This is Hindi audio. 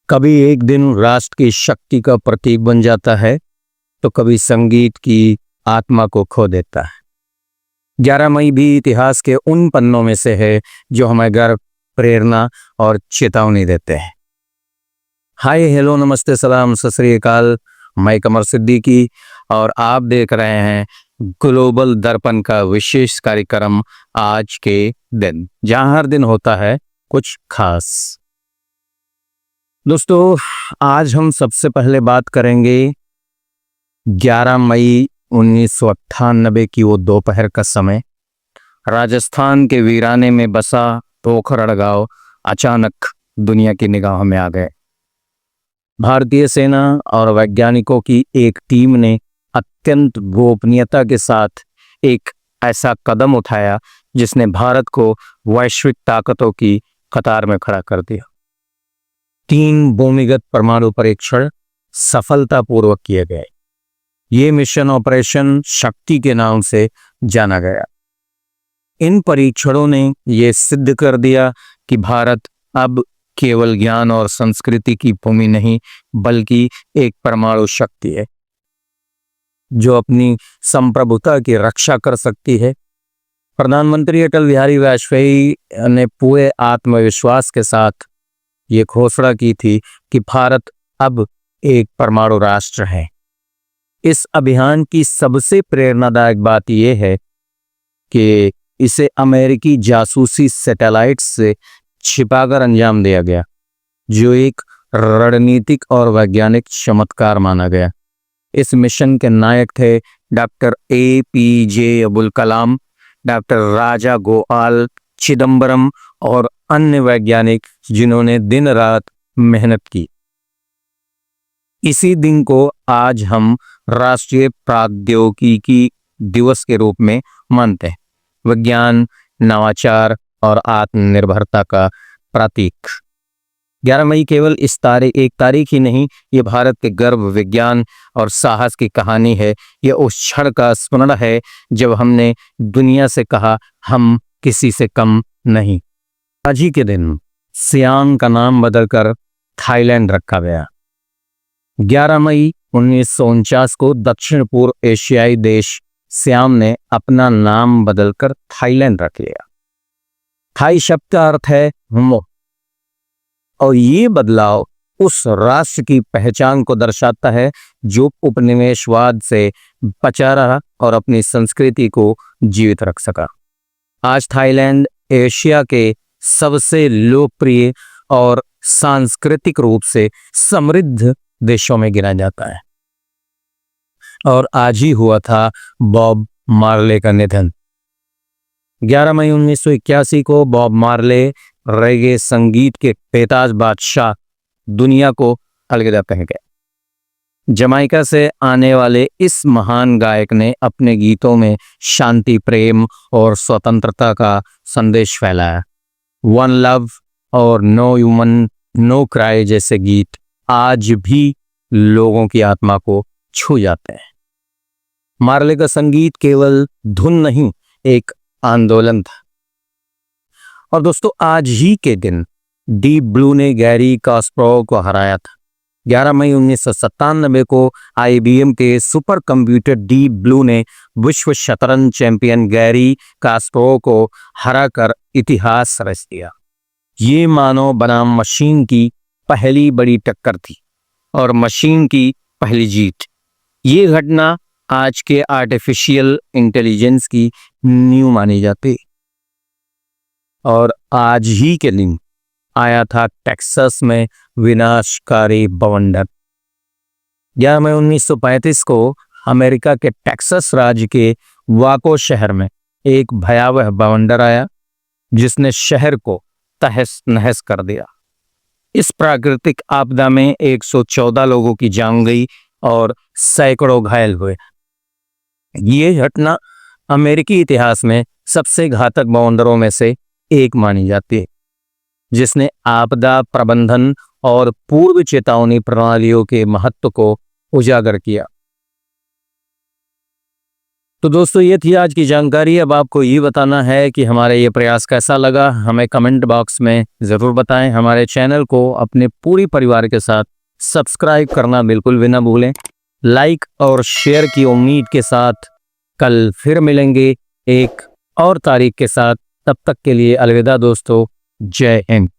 कभी एक दिन राष्ट्र की शक्ति का प्रतीक बन जाता है तो कभी संगीत की आत्मा को खो देता है। 11 मई भी इतिहास के उन पन्नों में से है जो हमें गर्व, प्रेरणा और चेतावनी देते हैं। हाय, हेलो, नमस्ते, सलाम, सत श्री अकाल। मैं कमर सिद्दीकी और आप देख रहे हैं ग्लोबल दर्पण का विशेष कार्यक्रम आज के दिन, जहां हर दिन होता है कुछ खास। दोस्तों, आज हम सबसे पहले बात करेंगे 11 मई 1998 की वो दोपहर का समय। राजस्थान के वीराने में बसा पोखरण गांव अचानक दुनिया की निगाह में आ गए। भारतीय सेना और वैज्ञानिकों की एक टीम ने अत्यंत गोपनीयता के साथ एक ऐसा कदम उठाया जिसने भारत को वैश्विक ताकतों की कतार में खड़ा कर दिया। 3 भूमिगत परमाणु परीक्षण सफलतापूर्वक किए गए। ये मिशन ऑपरेशन शक्ति के नाम से जाना गया। इन परीक्षणों ने यह सिद्ध कर दिया कि भारत अब केवल ज्ञान और संस्कृति की भूमि नहीं, बल्कि एक परमाणु शक्ति है जो अपनी संप्रभुता की रक्षा कर सकती है। प्रधानमंत्री अटल बिहारी वाजपेयी ने पूरे आत्मविश्वास के साथ ये घोषणा की थी कि भारत अब एक परमाणु राष्ट्र है। इस अभियान की सबसे प्रेरणादायक बात यह है कि इसे अमेरिकी जासूसी सैटेलाइट से छिपाकर अंजाम दिया गया, जो एक रणनीतिक और वैज्ञानिक चमत्कार माना गया। इस मिशन के नायक थे doctor APJ Abdul Kalam, doctor राजा गोपाल चिदम्बरम और अन्य वैज्ञानिक जिन्होंने दिन रात मेहनत की। इसी दिन को आज हम राष्ट्रीय प्रौद्योगिकी दिवस के रूप में मानते हैं। विज्ञान, नवाचार और आत्मनिर्भरता का प्रतीक। 11 मई केवल एक तारीख ही नहीं, ये भारत के गर्व, विज्ञान और साहस की कहानी है। ये उस क्षण का स्मरण है जब हमने दुनिया से कहा, हम किसी से कम नहीं। आज ही के दिन सियांग का नाम बदलकर थाईलैंड रखा गया। 11 मई 1949 को दक्षिण पूर्व एशियाई देश सियाम ने अपना नाम बदलकर थाईलैंड रख लिया। थाई शब्द का अर्थ है मोह, और ये बदलाव उस राष्ट्र की पहचान को दर्शाता है जो उपनिवेशवाद से बचा रहा और अपनी संस्कृति को जीवित रख सका। आज थाईलैंड एशिया के सबसे लोकप्रिय और सांस्कृतिक रूप से समृद्ध देशों में गिना जाता है। और आज ही हुआ था बॉब मार्ले का निधन। 11 मई 1981 को बॉब मार्ले रेगे संगीत के बेताज बादशाह दुनिया को अलविदा कह गए। जमाइका से आने वाले इस महान गायक ने अपने गीतों में शांति, प्रेम और स्वतंत्रता का संदेश फैलाया। वन लव और नो ह्यूमन नो क्राई जैसे गीत आज भी लोगों की आत्मा को छू जाते हैं। मार्ले का संगीत केवल धुन नहीं, एक आंदोलन था। और दोस्तों, आज ही के दिन डीप ब्लू ने गैरी कास्परोव को हराया था। 11 मई 1997 को IBM के सुपर कंप्यूटर डीप ब्लू ने विश्व शतरंज चैंपियन गैरी कास्परोव को हराकर इतिहास रच दिया। ये मानव बनाम मशीन की पहली बड़ी टक्कर थी और मशीन की पहली जीत। ये घटना आज के आर्टिफिशियल इंटेलिजेंस की नींव मानी जाती। और आज ही के दिन आया था टेक्सास में विनाशकारी बवंडर। 11 मई 1935 को अमेरिका के टेक्सास राज्य के वाको शहर में एक भयावह बवंडर आया जिसने शहर को तहस नहस कर दिया। इस प्राकृतिक आपदा में 114 लोगों की जान गई और सैकड़ों घायल हुए। ये घटना अमेरिकी इतिहास में सबसे घातक बवंडरों में से एक मानी जाती है, जिसने आपदा प्रबंधन और पूर्व चेतावनी प्रणालियों के महत्व को उजागर किया। तो दोस्तों ये थी आज की जानकारी। अब आपको ये बताना है कि हमारा ये प्रयास कैसा लगा, हमें कमेंट बॉक्स में ज़रूर बताएं। हमारे चैनल को अपने पूरी परिवार के साथ सब्सक्राइब करना बिल्कुल भी ना भूलें। लाइक और शेयर की उम्मीद के साथ कल फिर मिलेंगे एक और तारीख के साथ। तब तक के लिए अलविदा दोस्तों, जय हिंद।